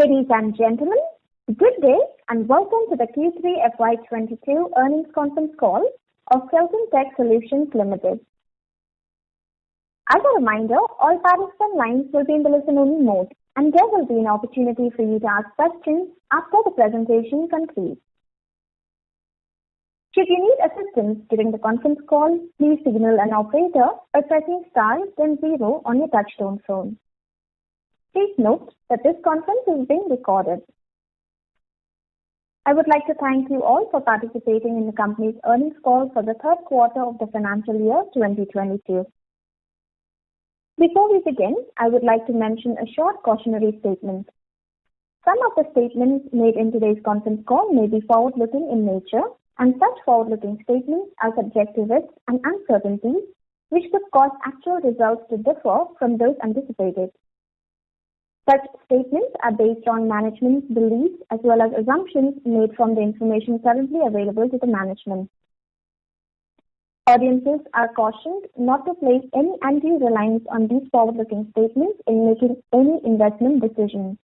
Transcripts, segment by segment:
Ladies and gentlemen, good day and welcome to the Q3 FY22 earnings conference call of Kellton Tech Solutions Ltd. As a reminder, all participant lines will be in the listen-only mode, and there will be an opportunity for you to ask questions after the presentation concludes. Should you need assistance during the conference call, please signal an operator by pressing star then 0 on your touchtone phone. Please note that this conference is being recorded. I would like to thank you all for participating in the company's earnings call for the third quarter of the financial year 2022. Before we begin, I would like to mention a short cautionary statement. Some of the statements made in today's conference call may be forward-looking in nature, and such forward-looking statements are subject to risks and uncertainties which could cause actual results to differ from those anticipated. Such statements are based on management's beliefs as well as assumptions made from the information currently available to the management. Audiences are cautioned not to place any undue reliance on these forward-looking statements in making any investment decisions.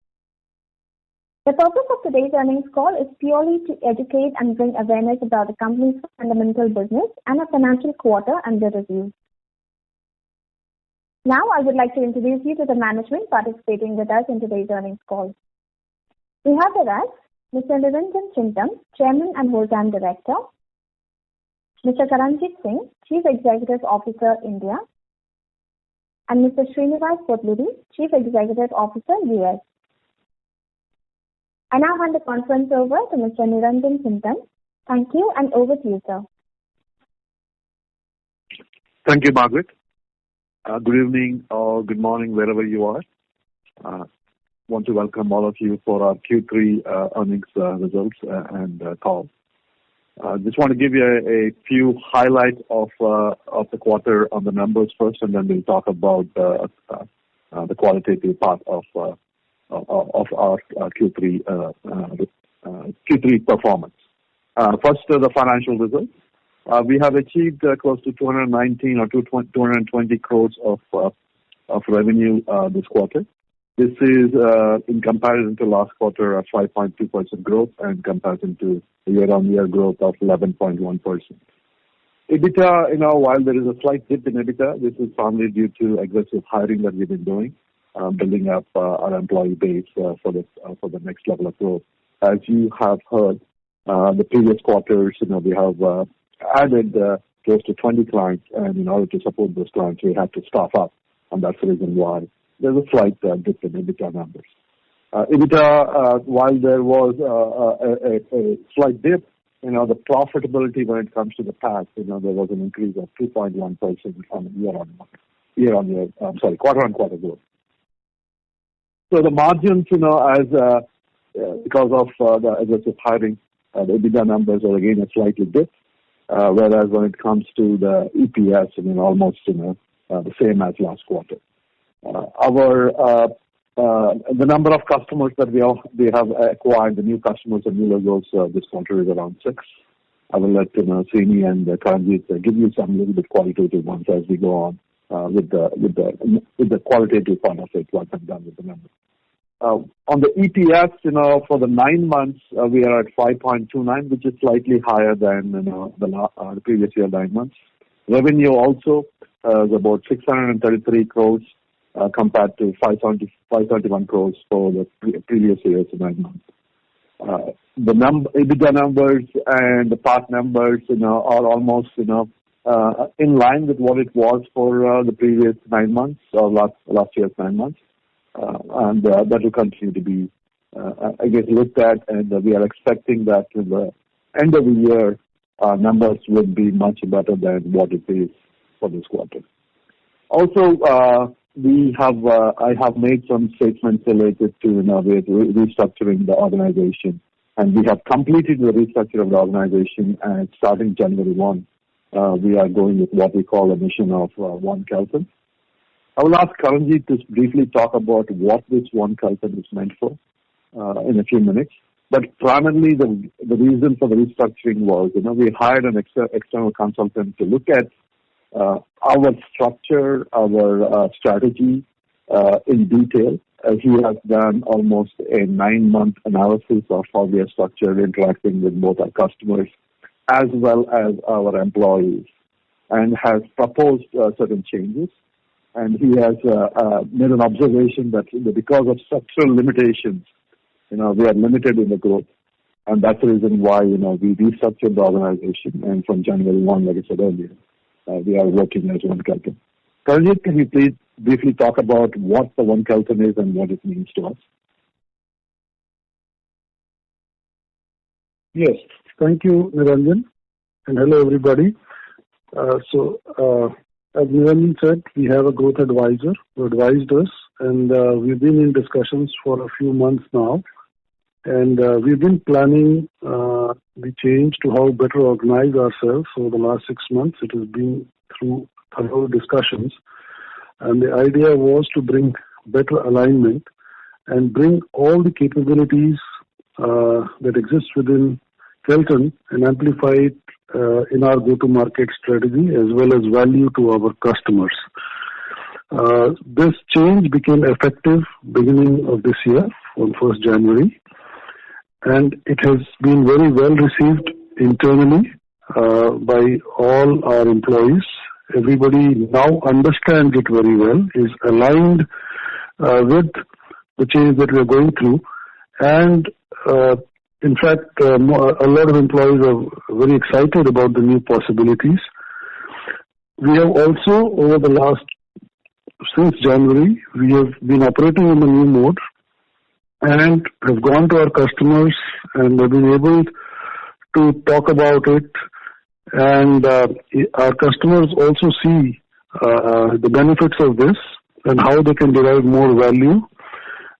The purpose of today's earnings call is purely to educate and bring awareness about the company's fundamental business and a financial quarter under review. Now, I would like to introduce you to the management participating with us in today's earnings call. We have with us Mr. Niranjan Chintan, Chairman and Whole-Time Director, Mr. Karanjit Singh, Chief Executive Officer, India, and Mr. Srinivas Kotluri, Chief Executive Officer, US. I now hand the conference over to Mr. Niranjan Chintan. Thank you, and over to you, sir. Thank you, Margaret. Good evening or good morning, wherever you are. Want to welcome all of you for our Q3 earnings results and call. Just want to give you a few highlights of the quarter on the numbers first, and then we'll talk about the qualitative part of our Q3 performance. First, the financial results. We have achieved close to 219 or 220 crores of revenue this quarter. This is in comparison to last quarter, a 5.2% growth, and comparison to year-on-year growth of 11.1%. EBITDA, while there is a slight dip in EBITDA, this is primarily due to aggressive hiring that we've been doing, building up our employee base for the next level of growth. As you have heard, the previous quarters, we have added close to 20 clients, and in order to support those clients, we had to staff up, and that's the reason why there's a slight dip in EBITDA numbers. EBITDA, while there was a slight dip, the profitability when it comes to the PAT, there was an increase of 2.1% on quarter-on-quarter growth. So the margins, because of the aggressive hiring, the EBITDA numbers are again a slightly dip. Whereas when it comes to the EPS, almost the same as last quarter. The number of customers that we have acquired, the new customers and new logos this quarter is around 6. I will let Srini and Karanjit give you some little bit qualitative ones as we go on with the qualitative part of it once I'm done with the numbers. On the EPS, for the 9 months, we are at 5.29, which is slightly higher than the previous year 9 months. Revenue also is about 633 crores compared to 531 crores for the previous year's 9 months. The EBITDA numbers and the PAT numbers, are almost in line with what it was for the previous 9 months or last year's 9 months. And that will continue to be, looked at, and we are expecting that to the end of the year, numbers will be much better than what it is for this quarter. Also, I have made some statements related to restructuring the organization, and we have completed the restructure of the organization, and starting January 1, we are going with what we call a mission of One Kellton. I will ask Karanjit to briefly talk about what this One Kellton is meant for in a few minutes. But primarily, the reason for the restructuring was, we hired an external consultant to look at our structure, our strategy in detail, he has done almost a 9-month analysis of how we are structured, interacting with both our customers as well as our employees, and has proposed certain changes. And he has made an observation that because of structural limitations, we are limited in the growth. And that's the reason why, we restructured the organization. And from January 1, like I said earlier, we are working as one Kellton. Karanjit, can you please briefly talk about what the one Kellton is and what it means to us? Yes. Thank you, Niranjan. And hello, everybody. As Niranjan said, we have a growth advisor who advised us, and we've been in discussions for a few months now. And we've been planning the change to how better organize ourselves over the last 6 months. It has been through thorough discussions. And the idea was to bring better alignment and bring all the capabilities that exist within Kellton and amplify it in our go-to-market strategy as well as value to our customers. This change became effective beginning of this year on 1st January. And it has been very well received internally by all our employees. Everybody now understands it very well, is aligned with the change that we are going through. And in fact, a lot of employees are very excited about the new possibilities. We have also, since January, we have been operating in the new mode and have gone to our customers and have been able to talk about it. And our customers also see the benefits of this and how they can derive more value.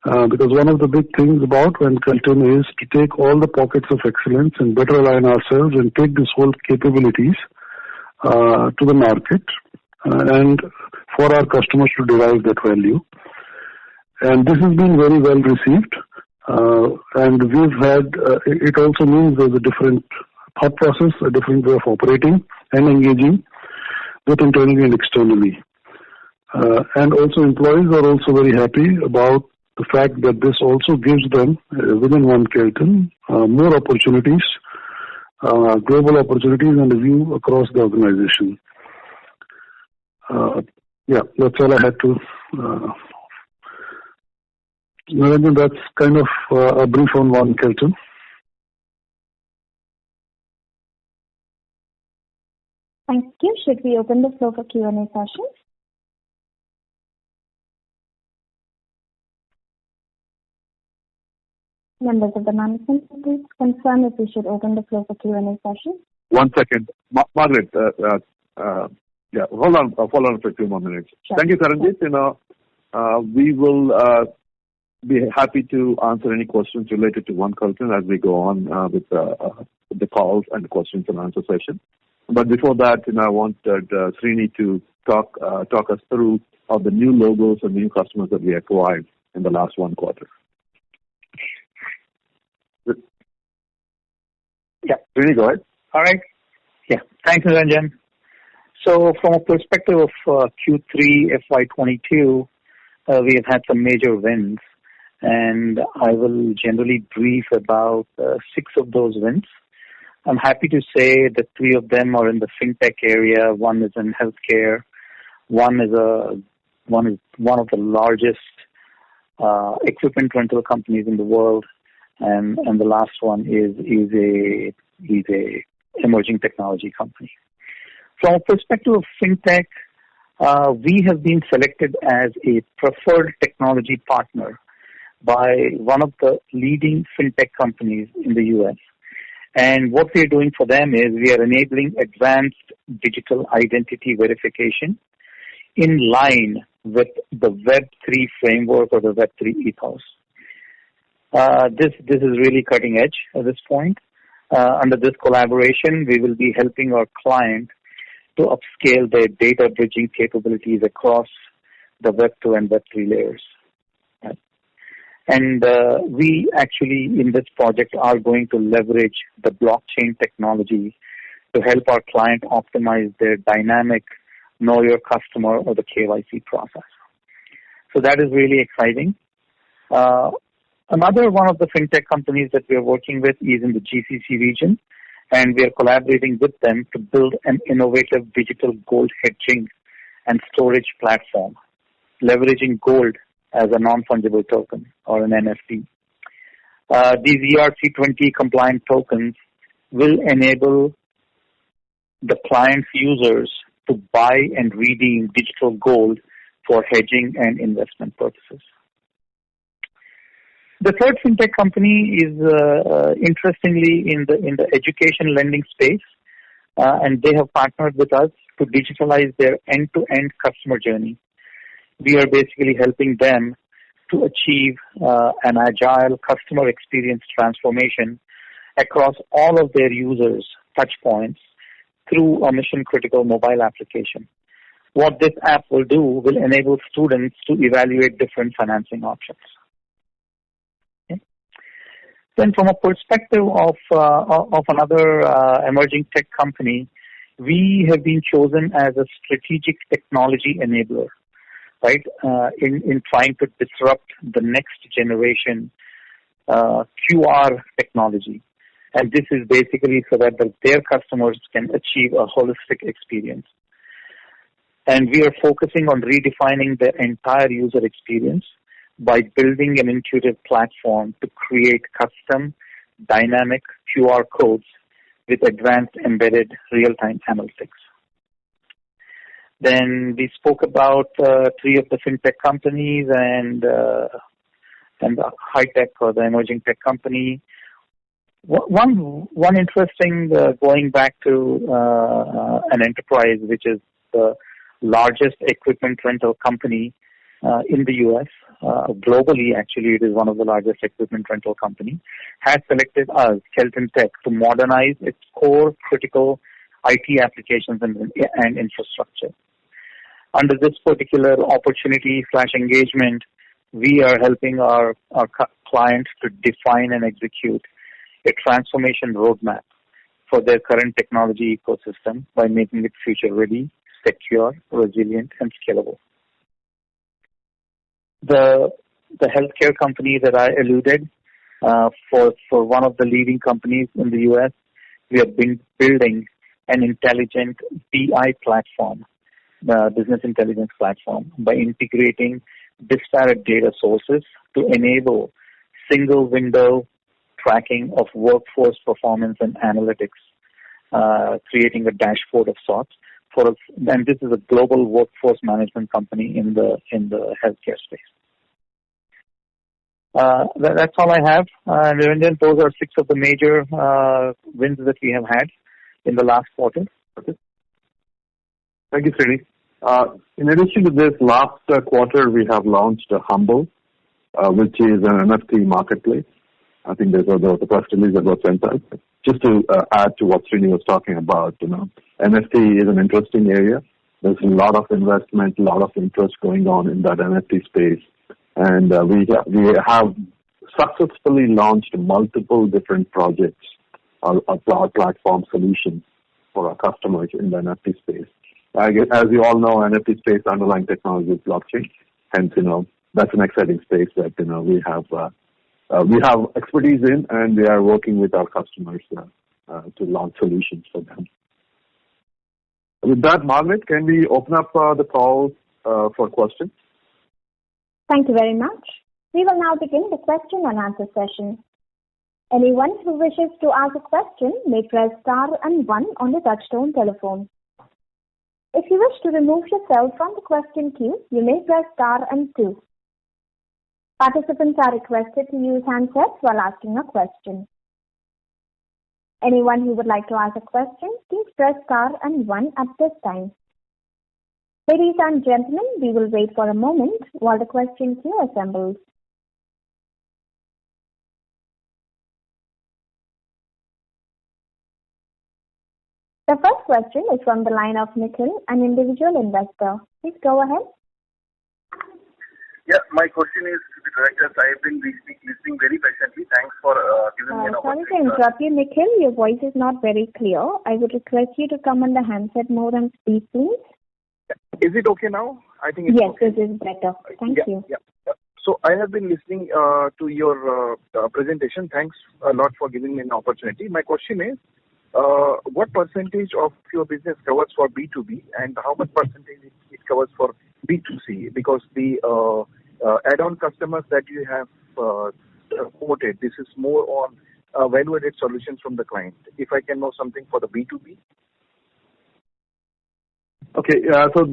Because one of the big things about one Kellton is to take all the pockets of excellence and better align ourselves and take this whole capabilities to the market and for our customers to derive that value. And this has been very well received. And we've had, it also means there's a different thought process, a different way of operating and engaging, both internally and externally. And also employees are also very happy about the fact that this also gives them, within one Kellton, more opportunities, global opportunities and a view across the organization. That's all I had to. Niranjan, that's kind of a brief on one Kellton. Thank you. Should we open the floor for Q&A session? Members of the management, please confirm if we should open the floor for Q&A session. 1 second. Margaret, hold on for 2 more minutes. Sure. Thank you, Karanjit. We will be happy to answer any questions related to one Kellton as we go on with the calls and the questions and answer session. But before that, I wanted Srini to talk us through of the new logos and new customers that we acquired in the last 1 quarter. Yeah. Srini, go ahead. All right. Yeah. Thanks, Niranjan. So from a perspective of Q3 FY22, we have had some major wins, and I will generally brief about 6 of those wins. I'm happy to say that 3 of them are in the fintech area. One is in healthcare. One is one of the largest equipment rental companies in the world, and the last one is a emerging technology company. From a perspective of fintech, we have been selected as a preferred technology partner by one of the leading fintech companies in the U.S. And what we are doing for them is we are enabling advanced digital identity verification in line with the Web3 framework or the Web3 ethos. This is really cutting edge at this point. Under this collaboration, we will be helping our client to upscale their data bridging capabilities across the Web2 and Web3 layers. Right? And we actually, in this project, are going to leverage the blockchain technology to help our client optimize their dynamic know your customer or the KYC process. So that is really exciting. Another one of the fintech companies that we are working with is in the GCC region, and we are collaborating with them to build an innovative digital gold hedging and storage platform, leveraging gold as a non-fungible token or an NFT. These ERC-20 compliant tokens will enable the client's users to buy and redeem digital gold for hedging and investment purposes. The third fintech company is interestingly in the education lending space, and they have partnered with us to digitalize their end-to-end customer journey. We are basically helping them to achieve an agile customer experience transformation across all of their users' touch points through a mission-critical mobile application. What this app will do will enable students to evaluate different financing options. Okay. Then from a perspective of another emerging tech company, we have been chosen as a strategic technology enabler, right, in trying to disrupt the next generation QR technology. And this is basically so that their customers can achieve a holistic experience. And we are focusing on redefining the entire user experience by building an intuitive platform to create custom, dynamic QR codes with advanced embedded real-time analytics. Then we spoke about three of the fintech companies and the high-tech or the emerging tech company. One interesting, going back to an enterprise, which is the largest equipment rental company in the U.S. Globally, actually, it is one of the largest equipment rental company, has selected us, Kellton Tech, to modernize its core critical IT applications and infrastructure. Under this particular opportunity/engagement, we are helping our clients to define and execute a transformation roadmap for their current technology ecosystem by making it future-ready, secure, resilient, and scalable. The healthcare company that I alluded, for one of the leading companies in the U.S., we have been building an intelligent BI platform, the business intelligence platform, by integrating disparate data sources to enable single window tracking of workforce performance and analytics, creating a dashboard of sorts. And this is a global workforce management company in the healthcare space. That's all I have. And then those are six of the major wins that we have had in the last quarter. Okay. Thank you, Srini. In addition to this, last quarter we have launched Humble, which is an NFT marketplace. I think there's the press release that was sent out. Just to add to what Srini was talking about, NFT is an interesting area. There's a lot of investment, a lot of interest going on in that NFT space. And we have successfully launched multiple different projects, our platform solutions for our customers in the NFT space. As you all know, NFT space underlying technology is blockchain. Hence, that's an exciting space that we have expertise in, and we are working with our customers to launch solutions for them. With that, Margaret, can we open up the call for questions? Thank you very much. We will now begin the question and answer session. Anyone who wishes to ask a question may press star and 1 on the touchtone telephone. If you wish to remove yourself from the question queue, you may press star and 2. Participants are requested to use handsets while asking a question. Anyone who would like to ask a question, please press star and 1 at this time. Ladies and gentlemen, we will wait for a moment while the question queue assembles. The first question is from the line of Nikhil, an individual investor. Please go ahead. Yeah, my question is to the directors. I have been listening very patiently. Thanks for giving me an opportunity. Sorry to interrupt you, Nikhil. Your voice is not very clear. I would request you to come on the handset mode and speak, please. Is it okay now? I think it's yes, okay. this is better. Thank you. Yeah. So I have been listening to your presentation. Thanks a lot for giving me an opportunity. My question is, what percentage of your business covers for B2B and how much percentage it covers for B2C? Because the add-on customers that you have quoted, this is more on value-added solutions from the client. If I can know something for the B2B. Okay, so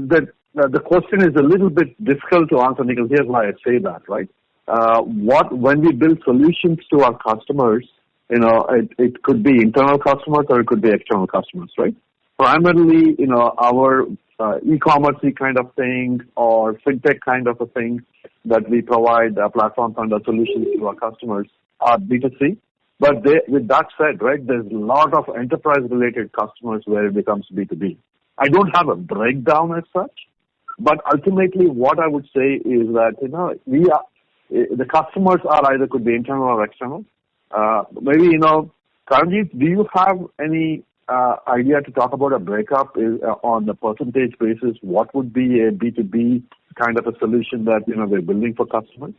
the question is a little bit difficult to answer, because here's why I say that, right? When we build solutions to our customers, it could be internal customers or it could be external customers, right? Primarily, our e-commerce kind of thing or fintech kind of a thing that we provide platforms and solutions to our customers are B2C. But with that said, right, there's a lot of enterprise-related customers where it becomes B2B. I don't have a breakdown as such, but ultimately what I would say is that, the customers are either could be internal or external. Maybe, Karanjit, do you have any idea to talk about a breakup on the percentage basis? What would be a B2B kind of a solution that, we're building for customers?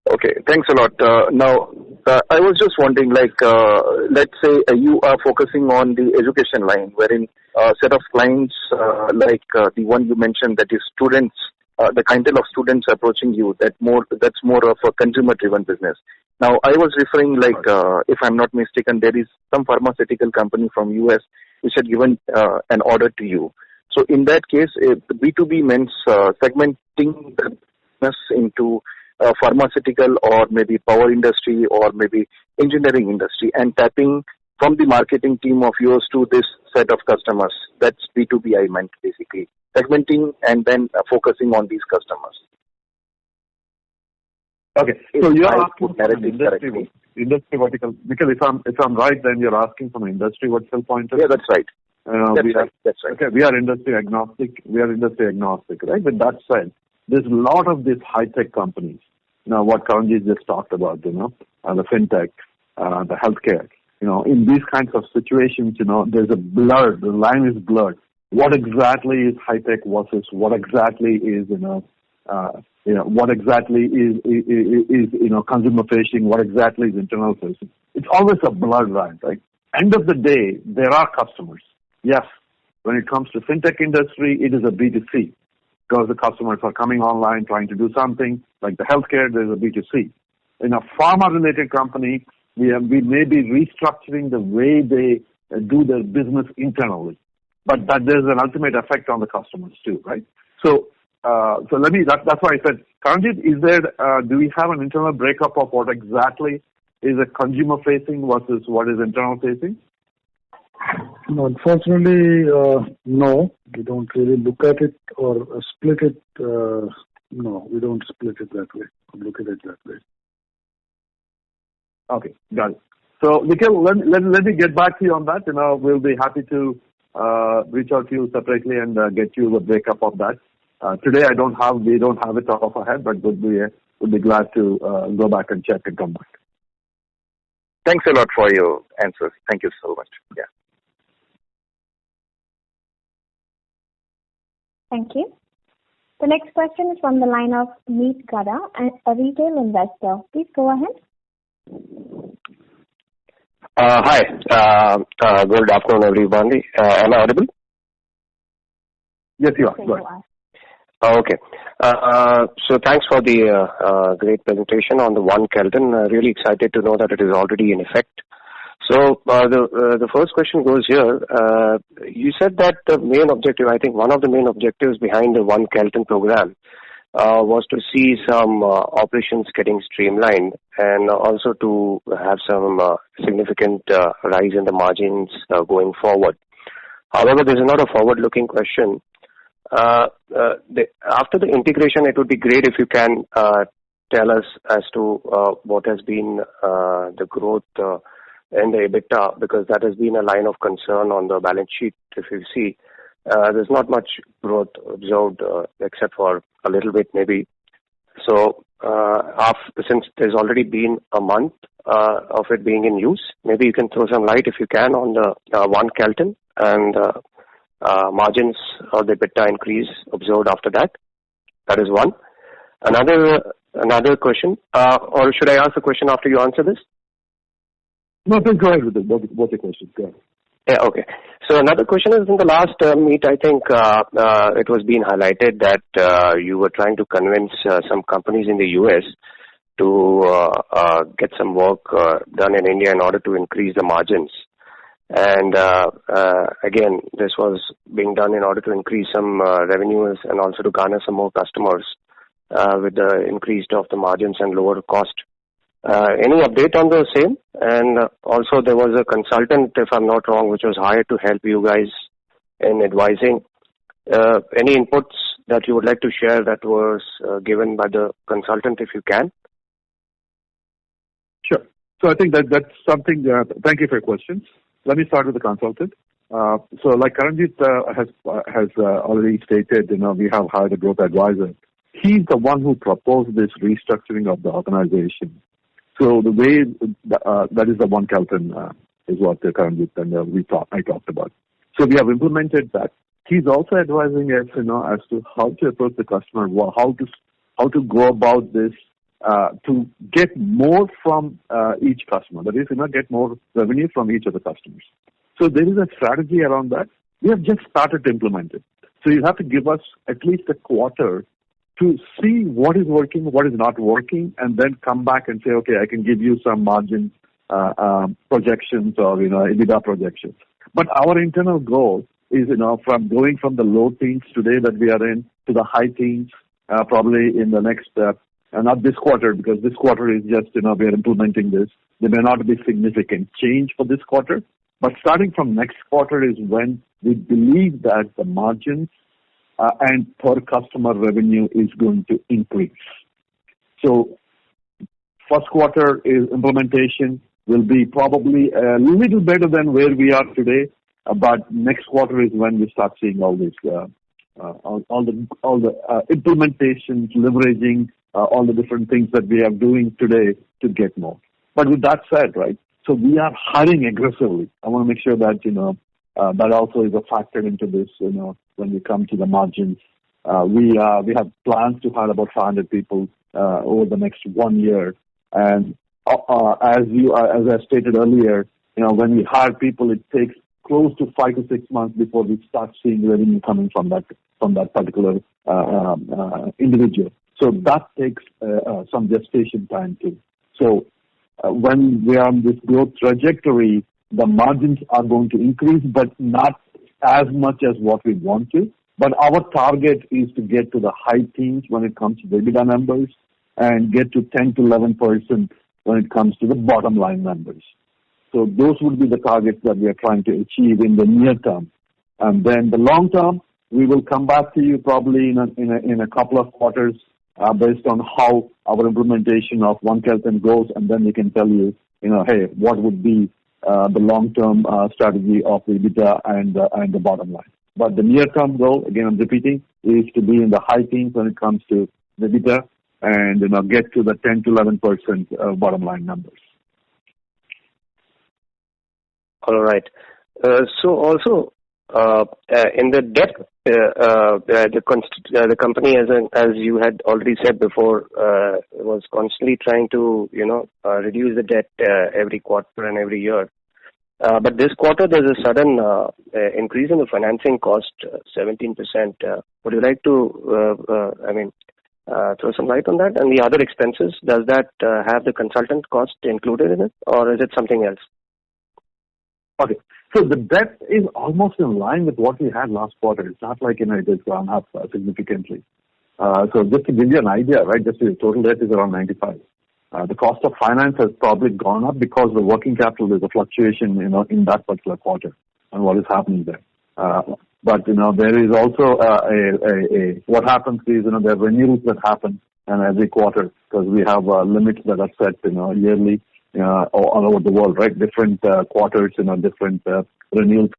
Okay, thanks a lot. Now, I was just wondering, let's say you are focusing on the education line, wherein a set of clients the one you mentioned, that is students, the clientele of students approaching you, that's more of a consumer-driven business. Now, I was referring, if I'm not mistaken, there is some pharmaceutical company from US which had given an order to you. So in that case, B2B means segmenting the business into pharmaceutical or maybe power industry or maybe engineering industry and tapping from the marketing team of yours to this set of customers. That's B2B I meant, basically. Segmenting and then focusing on these customers. Okay, so you're asking from an industry vertical, because if I'm right, then you're asking from an industry vertical point of view. Yeah, that's right. That's right. Okay, we are industry agnostic, right? With that said, there's a lot of these high-tech companies. Now, what Karanjit just talked about, the fintech, the healthcare, in these kinds of situations, there's a blur, the line is blurred. What exactly is high-tech versus what exactly is, what exactly is consumer facing, what exactly is internal facing. It's always a blurred line, right? End of the day, there are customers. Yes, when it comes to fintech industry, it is a B2C. Because the customers are coming online trying to do something, like the healthcare, there's a B2C. In a pharma-related company, we may be restructuring the way they do their business internally, but that there's an ultimate effect on the customers too, right? So that's why I said, Karanjit, do we have an internal breakup of what exactly is a consumer-facing versus what is internal-facing? No, unfortunately, no. We don't really look at it or split it. No, we don't split it that way or look at it that way. Okay, got it. So, Nikhil, let me get back to you on that. We'll be happy to reach out to you separately and get you the breakup of that. Today, we don't have it off our head, but would be glad to go back and check and come back. Thanks a lot for your answers. Thank you so much. Yeah. Thank you. The next question is from the line of Meet Gada, a retail investor. Please go ahead. Hi. Good afternoon, everybody. Am I audible? Yes, you are. Go ahead. Okay. So thanks for the great presentation on the One Kellton. Really excited to know that it is already in effect. So the first question goes here. You said that the main objective, I think one of the main objectives behind the One Kellton program was to see some operations getting streamlined and also to have some significant rise in the margins going forward. However, this is not a forward-looking question. After the integration, it would be great if you can tell us as to what has been the growth in the EBITDA, because that has been a line of concern on the balance sheet. If you see, there's not much growth observed except for a little bit maybe. So since there's already been a month of it being in use, maybe you can throw some light if you can on the One Kellton and margins or the EBITDA increase observed after that. That is one. Another question, or should I ask the question after you answer this? No, please go ahead with it. Both the questions. Go ahead. Yeah, okay. So another question is, in the last meet, I think it was being highlighted that you were trying to convince some companies in the US to get some work done in India in order to increase the margins. And again, this was being done in order to increase some revenues and also to garner some more customers with the increase of the margins and lower cost. Any update on the same? And also there was a consultant, if I'm not wrong, which was hired to help you guys in advising. Any inputs that you would like to share that was given by the consultant, if you can? Sure. So I think that's something, thank you for your questions. Let me start with the consultant. So like Karanjit has already stated, we have hired a growth advisor. He's the one who proposed this restructuring of the organization. So the way that is the one Kellton is what Karanjit and I talked about. So we have implemented that. He's also advising us, as to how to approach the customer, how to go about this to get more from each customer. That is, get more revenue from each of the customers. So there is a strategy around that. We have just started to implement it. So you have to give us at least a quarter to see what is working, what is not working, and then come back and say, okay, I can give you some margin projections or, EBITDA projections. But our internal goal is, from going from the low teens today that we are in to the high teens, probably in the next, not this quarter, because this quarter is just, we are implementing this. There may not be significant change for this quarter, but starting from next quarter is when we believe that the margins and per customer revenue is going to increase. So first quarter is implementation will be probably a little better than where we are today, but next quarter is when we start seeing all this, all the implementations, leveraging all the different things that we are doing today to get more. But with that said, right, so we are hiring aggressively. I want to make sure that, that also is a factor into this, when we come to the margins. We have plans to hire about 500 people over the next 1 year. And as I stated earlier, when we hire people, it takes close to 5 to 6 months before we start seeing revenue coming from that particular individual. So that takes some gestation time too. So when we are on this growth trajectory, the margins are going to increase, but not as much as what we want to. But our target is to get to the high teens when it comes to the EBITDA numbers and get to 10 to 11% when it comes to the bottom line numbers. So those would be the targets that we are trying to achieve in the near term. And then the long term, we will come back to you probably in a couple of quarters based on how our implementation of One Kellton goes, and then we can tell you, hey, what would be the long-term strategy of the EBITDA and the bottom line. But the near-term goal, again, I'm repeating, is to be in the high teens when it comes to the EBITDA and get to the 10 to 11% bottom line numbers. All right. So also in the debt, the company, as you had already said before, was constantly trying to reduce the debt every quarter and every year. But this quarter there's a sudden increase in the financing cost, 17%. Would you like to throw some light on that? And the other expenses, does that have the consultant cost included in it, or is it something else? Okay. So the debt is almost in line with what we had last quarter. It's not like, it has gone up significantly. So just to give you an idea, right, just the total debt is around 95. The cost of finance has probably gone up because the working capital is a fluctuation, in that particular quarter and what is happening there. But, there is also what happens is, there are renewals that happen and every quarter because we have limits that are set, yearly all over the world, right? Different quarters, different renewals